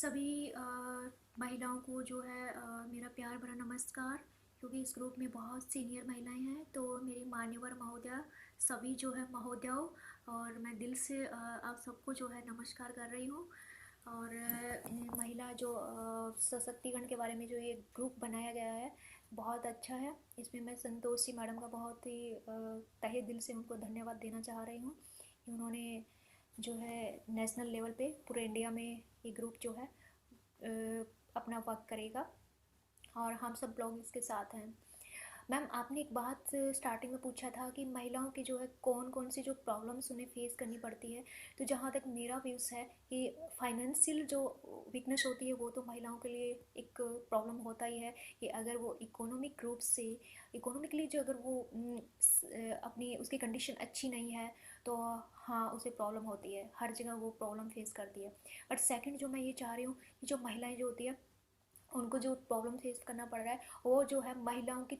सभी महिलाओं को जो है मेरा प्यार भरा नमस्कार। क्योंकि इस ग्रुप में बहुत सीनियर महिलाएं हैं, तो मेरी मान्यवर महोदया, सभी जो है महोदयाओं, और मैं दिल से आप सबको जो है नमस्कार कर रही हूँ। और महिला जो सशक्तिकरण के बारे में जो ये ग्रुप बनाया गया है, बहुत अच्छा है। इसमें मैं संतोषी मैडम का बहुत ही तहे दिल से उनको धन्यवाद देना चाह रही हूँ कि उन्होंने जो है नेशनल लेवल पे पूरे इंडिया में ये ग्रुप जो है अपना वर्क करेगा, और हम सब लोग इसके साथ हैं। मैम, आपने एक बात स्टार्टिंग में पूछा था कि महिलाओं की जो है कौन कौन सी जो प्रॉब्लम्स उन्हें फेस करनी पड़ती है। तो जहाँ तक मेरा व्यूज़ है कि फाइनेंशियल जो वीकनेस होती है वो तो महिलाओं के लिए एक प्रॉब्लम होता ही है कि अगर वो इकोनॉमिक रूप से, इकोनॉमिकली जो अगर वो अपनी उसकी कंडीशन अच्छी नहीं है, तो हाँ उसे प्रॉब्लम होती है, हर जगह वो प्रॉब्लम फेस करती है। बट सेकंड जो मैं ये चाह रही हूँ कि जो महिलाएं जो होती है उनको जो प्रॉब्लम फेस करना पड़ रहा है, वो जो है महिलाओं की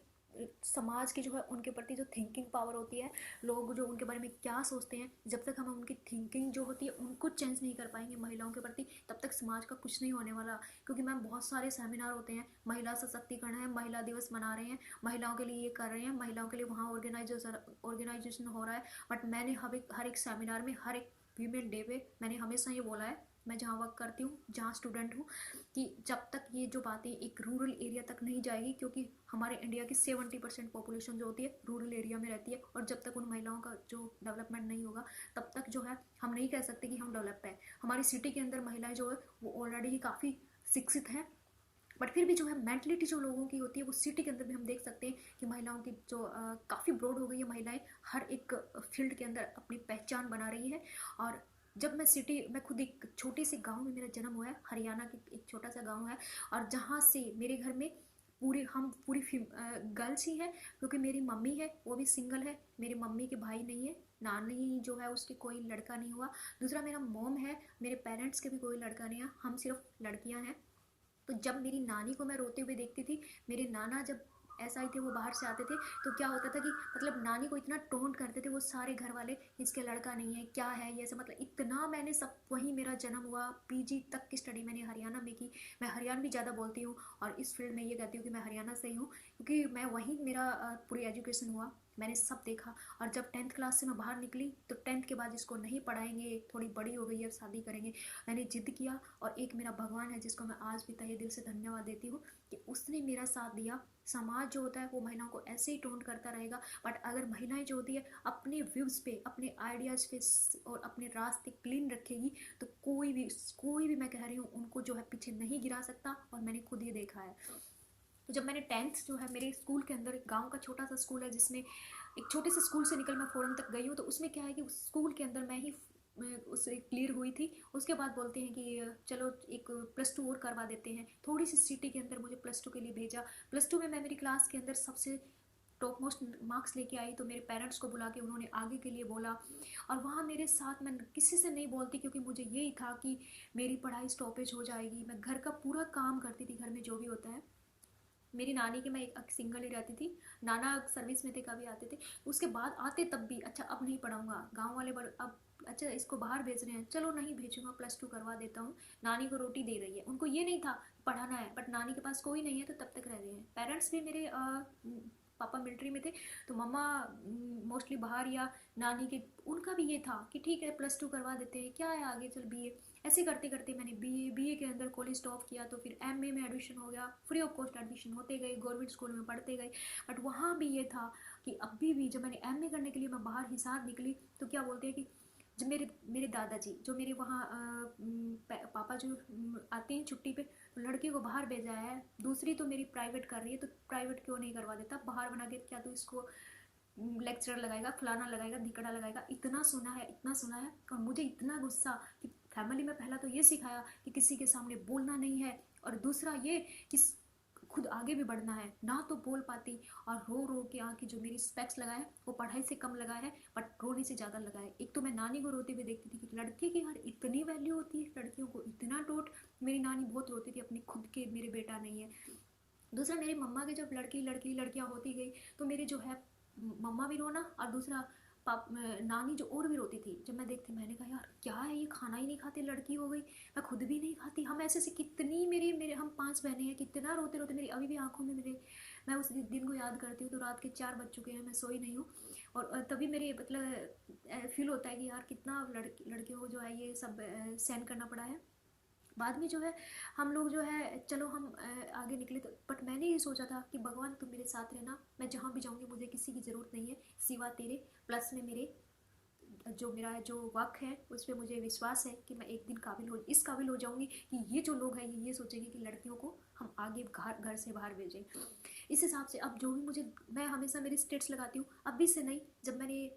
समाज की जो है उनके प्रति जो थिंकिंग पावर होती है, लोग जो उनके बारे में क्या सोचते हैं, जब तक हम उनकी थिंकिंग जो होती है उनको चेंज नहीं कर पाएंगे महिलाओं के प्रति, तब तक समाज का कुछ नहीं होने वाला। क्योंकि मैम बहुत सारे सेमिनार होते हैं, महिला सशक्तिकरण है, महिला दिवस मना रहे हैं, महिलाओं के लिए ये कर रहे हैं, महिलाओं के लिए वहाँ ऑर्गेनाइजेशन हो रहा है। बट मैंने हर एक सेमिनार में, हर एक वीमेन डे पे मैंने हमेशा ये बोला है, मैं जहाँ वर्क करती हूँ, जहाँ स्टूडेंट हूँ, कि जब तक ये जो बातें एक रूरल एरिया तक नहीं जाएगी, क्योंकि हमारे इंडिया की 70% पॉपुलेशन जो होती है रूरल एरिया में रहती है, और जब तक उन महिलाओं का जो डेवलपमेंट नहीं होगा, तब तक जो है हम नहीं कह सकते कि हम डेवलप हैं। हमारी सिटी के अंदर महिलाएं जो है वो ऑलरेडी ही काफ़ी शिक्षित हैं, बट फिर भी जो है मेंटलिटी जो लोगों की होती है वो सिटी के अंदर भी हम देख सकते हैं कि महिलाओं की जो काफ़ी ब्रॉड हो गई है, महिलाएं हर एक फील्ड के अंदर अपनी पहचान बना रही है। और जब मैं खुद एक छोटे से गांव में मेरा जन्म हुआ है, हरियाणा के एक छोटा सा गांव है, और जहाँ से मेरे घर में पूरी गर्ल्स ही है, क्योंकि मेरी मम्मी है वो भी सिंगल है, मेरी मम्मी के भाई नहीं है, नानी जो है उसके कोई लड़का नहीं हुआ। दूसरा मेरा मॉम है, मेरे पेरेंट्स के भी कोई लड़का नहीं है, हम सिर्फ लड़कियां हैं। तो जब मेरी नानी को मैं रोते हुए देखती थी, मेरे नाना जब ऐसा ही थे, वो बाहर से आते थे, तो क्या होता था कि मतलब नानी को इतना टोंट करते थे वो सारे घर वाले, इसके लड़का नहीं है, क्या है ये सब, मतलब इतना मैंने सब, वहीं मेरा जन्म हुआ, पीजी तक की स्टडी मैंने हरियाणा में की। मैं हरियाणवी ज़्यादा बोलती हूँ, और इस फील्ड में ये कहती हूँ कि मैं हरियाणा से ही हूँ, क्योंकि मैं वहीं मेरा पूरी एजुकेशन हुआ, मैंने सब देखा। और जब 10th क्लास से मैं बाहर निकली, तो 10th के बाद इसको नहीं पढ़ाएंगे, थोड़ी बड़ी हो गई है, शादी करेंगे, मैंने जिद किया। और एक मेरा भगवान है जिसको मैं आज भी तहे दिल से धन्यवाद देती हूँ कि उसने मेरा साथ दिया। समाज जो होता है वो महिलाओं को ऐसे ही टोंट करता रहेगा, बट अगर महिलाएं जो होती है अपने व्यूज़ पे, अपने आइडियाज़ पे और अपने रास्ते क्लीन रखेगी, तो कोई भी मैं कह रही हूँ उनको जो है पीछे नहीं गिरा सकता, और मैंने खुद ये देखा है। तो जब मैंने 10th जो है मेरे स्कूल के अंदर, गांव का छोटा सा स्कूल है जिसमें एक छोटे से स्कूल से निकल मैं फ़ॉरेन तक गई हूँ, तो उसमें क्या है कि उस स्कूल के अंदर मैं ही उससे क्लियर हुई थी। उसके बाद बोलते हैं कि चलो एक +2 और करवा देते हैं, थोड़ी सी सिटी के अंदर मुझे +2 के लिए भेजा। +2 में मैं मेरी क्लास के अंदर सबसे टॉप मोस्ट मार्क्स लेके आई, तो मेरे पेरेंट्स को बुला के उन्होंने आगे के लिए बोला। और वहाँ मेरे साथ मैं किसी से नहीं बोलती, क्योंकि मुझे यही था कि मेरी पढ़ाई स्टॉपेज हो जाएगी। मैं घर का पूरा काम करती थी, घर में जो भी होता है। मेरी नानी की, मैं एक सिंगल ही रहती थी, नाना सर्विस में थे, कभी आते थे, उसके बाद आते तब भी अच्छा अब नहीं पढ़ाऊंगा, गांव वाले अब अच्छा इसको बाहर भेज रहे हैं, चलो नहीं भेजूंगा, +2 करवा देता हूँ, नानी को रोटी दे रही है। उनको ये नहीं था पढ़ाना है, बट नानी के पास कोई नहीं है, तो तब तक रह रहे हैं। पेरेंट्स भी मेरे पापा मिलिट्री में थे, तो मम्मा मोस्टली बाहर, या नानी के, उनका भी ये था कि ठीक है +2 करवा देते हैं, क्या है आगे, चल बीए। ऐसे करते करते मैंने बीए के अंदर कॉलेज स्टॉप किया, तो फिर एमए में एडमिशन हो गया, फ्री ऑफ कॉस्ट एडमिशन होते गए, गवर्नमेंट स्कूल में पढ़ते गए। बट वहाँ भी ये था कि अभी भी जब मैंने एमए करने के लिए मैं बाहर हिसार निकली, तो क्या बोलते हैं कि जब मेरे मेरे दादाजी जो मेरे वहाँ पापा जो आते हैं छुट्टी पे, तो लड़की को बाहर भेजा है, दूसरी तो मेरी प्राइवेट कर रही है, तो प्राइवेट क्यों नहीं करवा देता, बाहर बना के क्या तू इसको लेक्चर लगाएगा, फलाना लगाएगा, धिकड़ा लगाएगा, इतना सुना है, इतना सुना है। और मुझे इतना गुस्सा कि फैमिली में पहला तो ये सिखाया कि किसी के सामने बोलना नहीं है, और दूसरा ये कि खुद आगे भी बढ़ना है, ना तो बोल पाती, और रो रो के आके जो मेरी स्पेक्स लगाए वो पढ़ाई से कम लगाए है, बट रोने से ज़्यादा लगाए। एक तो मैं नानी को रोते हुए देखती थी कि लड़के की हर इतनी वैल्यू होती है, लड़कियों को इतना टोट, मेरी नानी बहुत रोती थी अपने खुद के, मेरे बेटा नहीं है। दूसरा मेरी मम्मा की जब लड़की लड़की लड़कियां होती गई, तो मेरे जो है मम्मा भी रोना, और दूसरा नानी जो और भी रोती थी जब मैं देखती, मैंने कहा यार क्या है ये, खाना ही नहीं खाते, लड़की हो गई, मैं खुद भी नहीं खाती। हम ऐसे से कितनी मेरे मेरे हम 5 बहनें हैं, कितना रोते रोते मेरी अभी भी आंखों में मेरे, मैं उस दिन को याद करती हूँ तो रात के 4 बज चुके हैं, मैं सोई नहीं हूँ। और तभी मेरे मतलब फील होता है कि यार कितना लड़कियों को जो है ये सब सहन करना पड़ा है। बाद में जो है हम लोग जो है चलो हम आगे निकले, तो बट मैंने ये सोचा था कि भगवान तुम मेरे साथ रहना, मैं जहाँ भी जाऊँगी मुझे किसी की ज़रूरत नहीं है सिवा तेरे, प्लस में मेरे जो मेरा जो वक्त है उस पर मुझे विश्वास है कि मैं एक दिन इस काबिल हो जाऊंगी कि ये जो लोग हैं ये सोचेंगे कि लड़कियों को हम आगे घर से बाहर भेजें। इस हिसाब से अब जो भी मुझे, मैं हमेशा मेरी स्टेट्स लगाती हूँ, अभी से नहीं, जब मैंने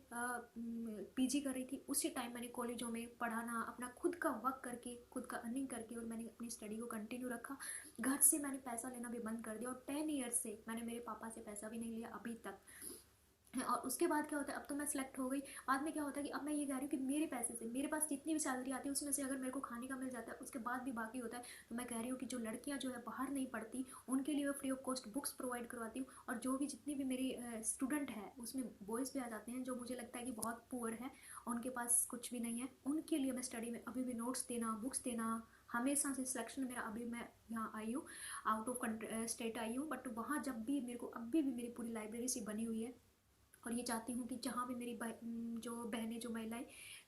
पीजी कर रही थी उसी टाइम मैंने कॉलेजों में पढ़ाना, अपना खुद का वर्क करके, खुद का अर्निंग करके, और मैंने अपनी स्टडी को कंटिन्यू रखा। घर से मैंने पैसा लेना भी बंद कर दिया, और 10 ईयर्स से मैंने मेरे पापा से पैसा भी नहीं लिया अभी तक। और उसके बाद क्या होता है, अब तो मैं सिलेक्ट हो गई, बाद में क्या होता है कि अब मैं ये कह रही हूँ कि मेरे पैसे से, मेरे पास जितनी भी सैलरी आती है उसमें से अगर मेरे को खाने का मिल जाता है उसके बाद भी बाकी होता है, तो मैं कह रही हूँ कि जो लड़कियाँ जो है बाहर नहीं पढ़ती उनके लिए मैं free of cost books provide करवाती हूँ। और जो भी जितनी भी मेरी स्टूडेंट है उसमें बॉयज़ भी आ जाते हैं जो मुझे लगता है कि बहुत पुअर है, उनके पास कुछ भी नहीं है, उनके लिए मैं स्टडी में अभी भी नोट्स देना, बुक्स देना, हमेशा से सिलेक्शन मेरा, अभी मैं यहाँ आई हूँ, आउट ऑफ स्टेट आई हूँ, बट वहाँ जब भी मेरे को अभी भी मेरी पूरी लाइब्रेरी सी बनी हुई है। और ये चाहती हूँ कि जहाँ भी मेरी जो बहनें, जो महिलाएं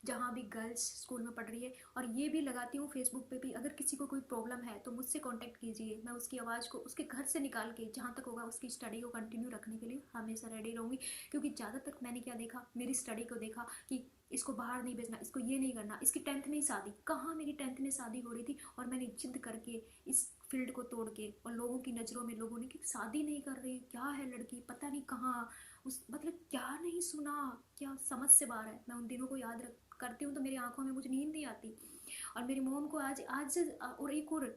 जहाँ भी गर्ल्स स्कूल में पढ़ रही है, और ये भी लगाती हूँ फेसबुक पे भी, अगर किसी को कोई प्रॉब्लम है तो मुझसे कांटेक्ट कीजिए, मैं उसकी आवाज़ को उसके घर से निकाल के जहाँ तक होगा उसकी स्टडी को कंटिन्यू रखने के लिए हमेशा रेडी रहूँगी। क्योंकि ज़्यादातर मैंने क्या देखा, मेरी स्टडी को देखा कि इसको बाहर नहीं भेजना, इसको ये नहीं करना, इसकी 10th में ही शादी, कहाँ मेरी 10th में शादी हो रही थी, और मैंने जिद करके इस फील्ड को तोड़ के, और लोगों की नज़रों में लोगों ने कि शादी नहीं कर रही, क्या है लड़की, पता नहीं कहाँ, उस मतलब क्या नहीं सुना, क्या समझ से बाहर है। मैं उन दिनों को याद रख करती हूँ तो मेरी आंखों में मुझे नींद नहीं आती। और मेरी मोम को आज आज और एक और,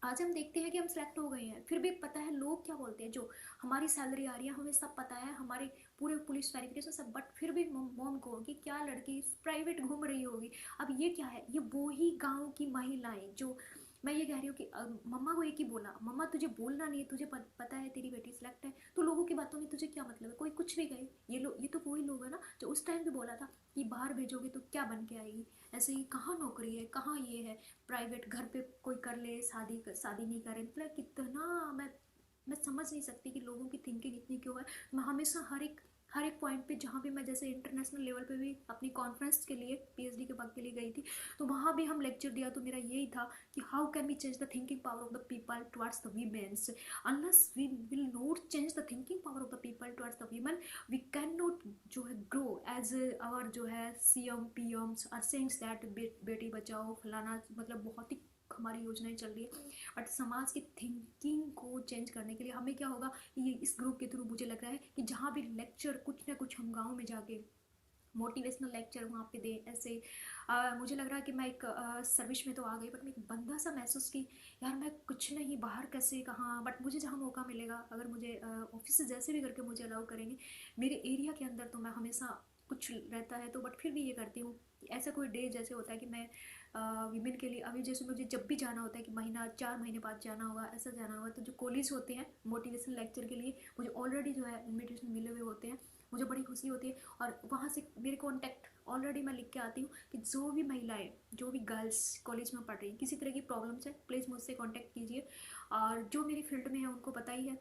आज हम देखते हैं कि हम सेलेक्ट हो गए हैं, फिर भी पता है लोग क्या बोलते हैं, जो हमारी सैलरी आ रही है हमें सब पता है, हमारे पूरे पुलिस वेरिफिकेशन सब, बट फिर भी मोम को कि क्या लड़की प्राइवेट घूम रही होगी। अब ये क्या है, ये वो ही गाँव की महिलाएं जो, मैं ये कह रही हूँ कि मम्मा को एक ही बोला, मम्मा तुझे बोलना नहीं है, तुझे पता है तेरी बेटी सिलेक्ट है, तो लोगों की बातों में तुझे क्या मतलब है, कोई कुछ भी कहे, ये तो वही लोग है ना जो उस टाइम भी बोला था कि बाहर भेजोगे तो क्या बन के आएगी, ऐसे ही कहाँ नौकरी है, कहाँ ये है, प्राइवेट घर पे कोई कर ले, शादी नहीं करे, मतलब कितना मैं समझ नहीं सकती कि लोगों की थिंकिंग इतनी क्यों है। मैं हमेशा हर एक पॉइंट पे जहाँ भी मैं जैसे इंटरनेशनल लेवल पे भी अपनी कॉन्फ्रेंस के लिए पीएचडी के वक्त के लिए गई थी, तो वहाँ भी हम लेक्चर दिया तो मेरा यही था कि how can we change the thinking power of the people towards the women's, unless we will not change the thinking power of the people towards the women, we can not जो है grow as our जो है CM PMs are sayings that बेटी बचाओ फलाना, मतलब बहुत ही हमारी योजनाएं चल रही है, बट समाज की थिंकिंग को चेंज करने के लिए हमें क्या होगा, ये इस ग्रुप के थ्रू मुझे लग रहा है कि जहाँ भी लेक्चर कुछ ना कुछ हम गाँव में जाके मोटिवेशनल लेक्चर वहाँ पे दे, ऐसे मुझे लग रहा है कि मैं एक सर्विस में तो आ गई, बट मैं एक बंदा सा महसूस की, यार मैं कुछ नहीं, बाहर कैसे कहाँ, बट मुझे जहाँ मौका मिलेगा, अगर मुझे ऑफिस से जैसे भी करके मुझे अलाउ करेंगे मेरे एरिया के अंदर, तो मैं हमेशा कुछ रहता है तो, बट फिर भी ये करती हूँ। ऐसा कोई डे जैसे होता है कि मैं वीमेन के लिए, अभी जैसे मुझे जब भी जाना होता है कि महीना 4 महीने बाद जाना होगा, ऐसा जाना होगा, तो जो कॉलेज होते हैं मोटिवेशनल लेक्चर के लिए मुझे ऑलरेडी जो है इन्विटेशन मिले हुए होते हैं, मुझे बड़ी खुशी होती है। और वहाँ से मेरे कॉन्टैक्ट ऑलरेडी मैं लिख के आती हूँ कि जो भी महिलाएं, जो भी गर्ल्स कॉलेज में पढ़ रही हैं, किसी तरह की प्रॉब्लम्स है प्लीज़ मुझसे कांटेक्ट कीजिए। और जो मेरी फील्ड में है उनको पता ही है,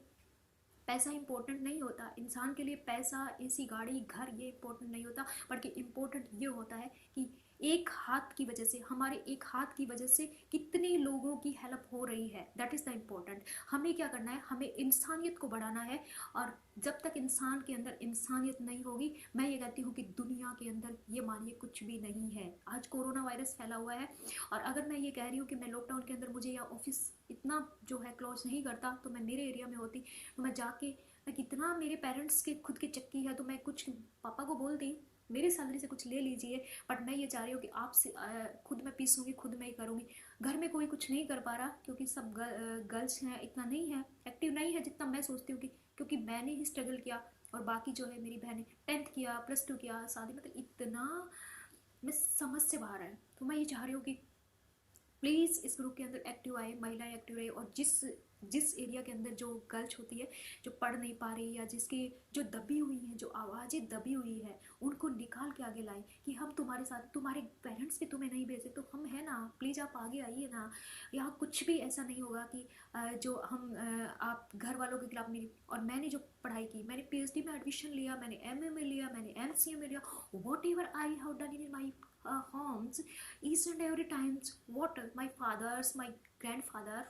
पैसा इंपॉर्टेंट नहीं होता इंसान के लिए, पैसा, एसी, गाड़ी, घर, ये इंपॉर्टेंट नहीं होता, बल्कि इंपॉर्टेंट ये होता है कि एक हाथ की वजह से, हमारे एक हाथ की वजह से कितने लोगों की हेल्प हो रही है, दैट इज़ द इम्पोर्टेंट। हमें क्या करना है, हमें इंसानियत को बढ़ाना है, और जब तक इंसान के अंदर इंसानियत नहीं होगी, मैं ये कहती हूँ कि दुनिया के अंदर ये मानिए कुछ भी नहीं है। आज कोरोना वायरस फैला हुआ है, और अगर मैं ये कह रही हूँ कि मैं लॉकडाउन के अंदर मुझे या ऑफिस इतना जो है क्लोज नहीं करता, तो मैं मेरे एरिया में होती, तो मैं जाके, मैं कितना, मेरे पेरेंट्स के खुद की चक्की है तो मैं कुछ पापा को बोलती मेरी सैलरी से कुछ ले लीजिए, बट मैं ये चाह रही हूँ कि आपसे खुद मैं पीसूँगी, खुद मैं ही करूँगी। घर में कोई कुछ नहीं कर पा रहा क्योंकि सब गर्ल्स हैं, इतना नहीं है, एक्टिव नहीं है जितना मैं सोचती हूँ कि, क्योंकि मैंने ही स्ट्रगल किया, और बाकी जो है मेरी बहनें 10th किया, +2 किया, शादी, मतलब इतना मैं समझ से बाहर है। तो मैं ये चाह रही हूँ कि प्लीज़ इस ग्रुप के अंदर एक्टिव आए, महिलाएं एक्टिव रहे, और जिस जिस एरिया के अंदर जो गर्ल्स होती है, जो पढ़ नहीं पा रही, या जिसकी जो दबी हुई हैं, जो आवाज़ें दबी हुई है, उनको निकाल के आगे लाएं कि हम तुम्हारे साथ, तुम्हारे पेरेंट्स भी तुम्हें नहीं भेजे तो हम हैं ना, प्लीज़ आप आगे आइए ना। यहाँ कुछ भी ऐसा नहीं होगा कि जो हम आप घर वालों के खिलाफ मेरी, और मैंने जो पढ़ाई की, मैंने पीएचडी में एडमिशन लिया, मैंने एमए में लिया, मैंने एमसीए में लिया, what ever I have done in my homes each and every times what my fathers, my grandfather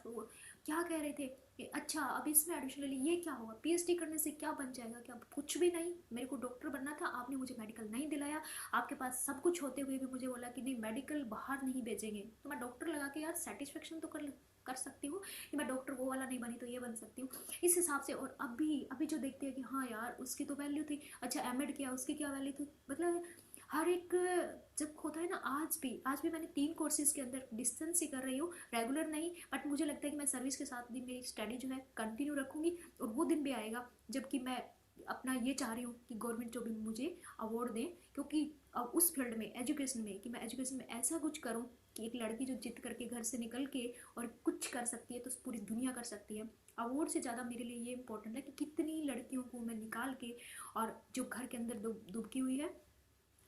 क्या कह रहे थे कि अच्छा अब इसमें एडमिशन ले ली, ये क्या होगा, पीएचडी करने से क्या बन जाएगा, क्या कुछ भी नहीं। मेरे को डॉक्टर बनना था, आपने मुझे मेडिकल नहीं दिलाया, आपके पास सब कुछ होते हुए भी मुझे बोला कि नहीं मेडिकल बाहर नहीं भेजेंगे, तो मैं डॉक्टर लगा के यार सेटिस्फेक्शन तो कर सकती हूँ कि मैं डॉक्टर वो वाला नहीं बनी तो ये बन सकती हूँ, इस हिसाब से। और अभी अभी जो देखते हैं कि हाँ यार उसकी तो वैल्यू थी, अच्छा एमएड किया उसकी क्या वैल्यू थी, मतलब हर एक जब होता है ना। आज भी मैंने 3 कोर्सेज के अंदर डिस्टेंस ही कर रही हूँ, रेगुलर नहीं, बट मुझे लगता है कि मैं सर्विस के साथ भी मेरी स्टडी जो है कंटिन्यू रखूँगी, और वो दिन भी आएगा जबकि मैं अपना ये चाह रही हूँ कि गवर्नमेंट जो भी मुझे अवार्ड दें, क्योंकि उस फील्ड में, एजुकेशन में, कि मैं एजुकेशन में ऐसा कुछ करूँ कि एक लड़की जो जिद करके घर से निकल के और कुछ कर सकती है तो पूरी दुनिया कर सकती है। अवार्ड से ज़्यादा मेरे लिए ये इंपॉर्टेंट है कि कितनी लड़कियों को मैं निकाल के, और जो घर के अंदर दुबकी हुई है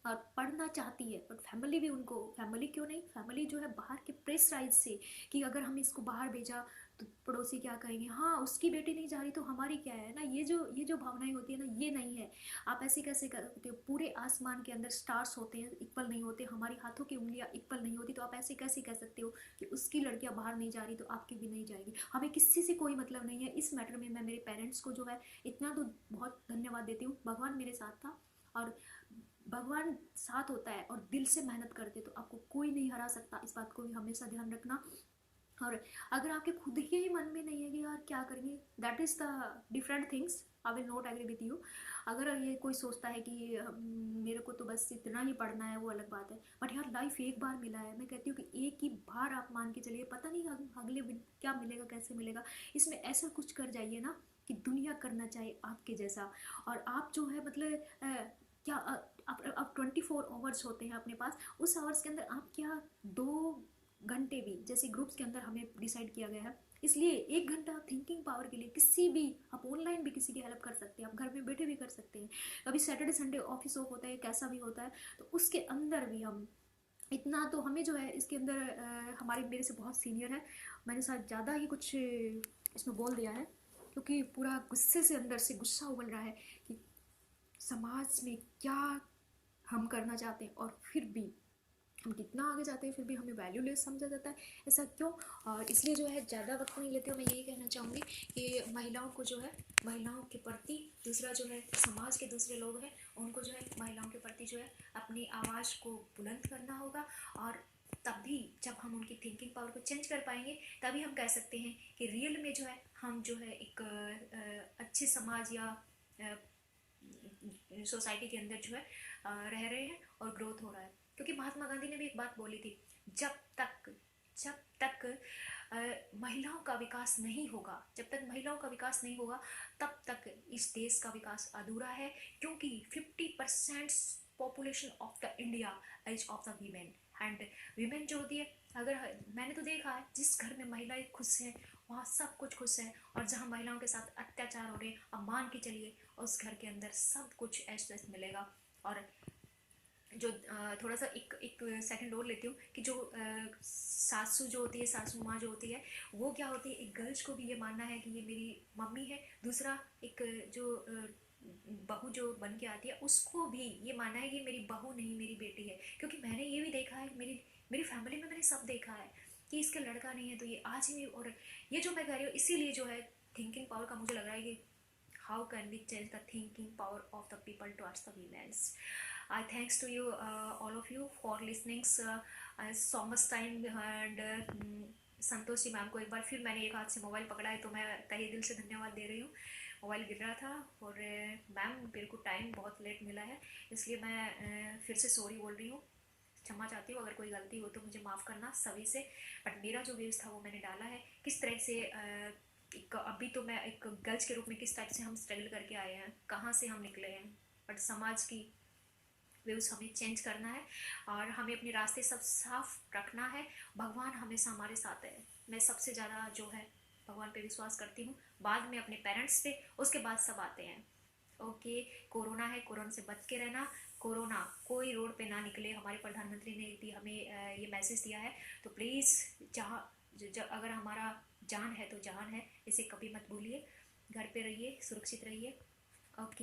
और पढ़ना चाहती है, बट फैमिली भी उनको, फैमिली क्यों नहीं, फैमिली जो है बाहर के प्रेशराइज से कि अगर हम इसको बाहर भेजा तो पड़ोसी क्या कहेंगे, हाँ उसकी बेटी नहीं जा रही तो हमारी क्या है ना, ये जो भावनाएं होती है ना, ये नहीं है। आप ऐसे कैसे करते हो, पूरे आसमान के अंदर स्टार्स होते हैं, इक्वल नहीं होते, हमारी हाथों की उंगलियां इक्वल नहीं होती, तो आप ऐसे कैसे कह सकते हो कि उसकी लड़कियां बाहर नहीं जा रही तो आपकी भी नहीं जाएगी। हमें किसी से कोई मतलब नहीं है इस मैटर में। मैं मेरे पेरेंट्स को जो है इतना तो बहुत धन्यवाद देती हूँ, भगवान मेरे साथ था, और भगवान साथ होता है और दिल से मेहनत करते तो आपको कोई नहीं हरा सकता, इस बात को भी हमेशा ध्यान रखना। और अगर आपके खुद के ही मन में नहीं है कि यार क्या करेंगे, that is the different things, I will not agree with you. अगर ये कोई सोचता है कि मेरे को तो बस इतना ही पढ़ना है, वो अलग बात है, बट यार लाइफ एक बार मिला है, मैं कहती हूँ कि एक ही बार आप मान के चलिए, पता नहीं अगले क्या मिलेगा, कैसे मिलेगा। इसमें ऐसा कुछ कर जाइए ना कि दुनिया करना चाहे आपके जैसा। और आप जो है मतलब क्या अब 24 आवर्स होते हैं अपने पास, उस आवर्स के अंदर आप क्या 2 घंटे भी, जैसे ग्रुप्स के अंदर हमें डिसाइड किया गया है, इसलिए 1 घंटा थिंकिंग पावर के लिए किसी भी, आप ऑनलाइन भी किसी की हेल्प कर सकते हैं, आप घर में बैठे भी कर सकते हैं। कभी सैटरडे संडे ऑफिस ऑफ होता है, कैसा भी होता है, तो उसके अंदर भी हम इतना तो हमें जो है इसके अंदर हमारे मेरे से बहुत सीनियर है, मैंने शायद ज़्यादा ही कुछ इसमें बोल दिया है, क्योंकि पूरा गुस्से से अंदर से गुस्सा उबल रहा है कि समाज में क्या हम करना चाहते हैं, और फिर भी हम कितना आगे जाते हैं फिर भी हमें वैल्यूलेस समझा जाता है, ऐसा क्यों। और इसलिए जो है ज़्यादा वक्त नहीं लेते हो, मैं यही कहना चाहूँगी कि महिलाओं को जो है, महिलाओं के प्रति, दूसरा जो है समाज के दूसरे लोग हैं उनको जो है महिलाओं के प्रति जो है अपनी आवाज़ को बुलंद करना होगा। और तभी जब हम उनकी थिंकिंग पावर को चेंज कर पाएंगे, तभी हम कह सकते हैं कि रियल में जो है हम जो है एक अच्छे समाज या सोसाइटी के अंदर जो है रह रहे हैं और ग्रोथ हो रहा है। क्योंकि महात्मा गांधी ने भी एक बात बोली थी, जब तक महिलाओं का विकास नहीं होगा, जब तक महिलाओं का विकास नहीं होगा तब तक इस देश का विकास अधूरा है। क्योंकि 50% population of the India is of the women, and women जो होती है, अगर मैंने तो देखा है जिस घर में महिलाएं खुश हैं वहाँ सब कुछ खुश है, और जहाँ महिलाओं के साथ अत्याचार हो रहे हैं, अब मान के चलिए उस घर के अंदर सब कुछ ऐश मिलेगा। और जो थोड़ा सा एक सेकंड और लेती हूँ कि जो सासू जो होती है, सासू माँ जो होती है, वो क्या होती है, एक गर्ल्स को भी ये मानना है कि ये मेरी मम्मी है, दूसरा एक जो बहू जो बन के आती है उसको भी ये मानना है कि मेरी बहू नहीं मेरी बेटी है। क्योंकि मैंने ये भी देखा है, मेरी मेरी फैमिली में मैंने सब देखा है कि इसका लड़का नहीं है तो ये आज ही, और ये जो मैं कह रही हूँ इसीलिए जो है थिंकिंग पावर का मुझे लग रहा है कि how can we change the thinking power of the people towards the women's. I thanks to you all of you for listening so much time, and Santoshi ma'am को एक बार फिर मैंने एक हाथ से मोबाइल पकड़ा है तो मैं तहे दिल से धन्यवाद दे रही हूँ। मोबाइल गिर रहा था और मैम मेरे को टाइम बहुत लेट मिला है, इसलिए मैं फिर से सॉरी बोल रही हूँ, क्षमा चाहती हूँ, अगर कोई गलती हो तो मुझे माफ़ करना सभी से। बट मेरा जो व्यूज़ था वो मैंने डाला है, किस तरह से एक अभी तो मैं एक गर्ल्स के रूप में किस टाइप से हम स्ट्रगल करके आए हैं, कहाँ से हम निकले हैं, बट समाज की व्यूज़ हमें चेंज करना है और हमें अपने रास्ते सब साफ रखना है। भगवान हमेशा हमारे साथ है। मैं सबसे ज़्यादा जो है भगवान पे विश्वास करती हूँ, बाद में अपने पेरेंट्स पे, उसके बाद सब आते हैं। ओके, कोरोना है, कोरोना से बच के रहना। कोरोना कोई रोड पे ना निकले, हमारे प्रधानमंत्री ने भी हमें ये मैसेज दिया है। तो प्लीज़ जहाँ अगर हमारा जान है तो जहान है, इसे कभी मत भूलिए। घर पे रहिए, सुरक्षित रहिए। ओके।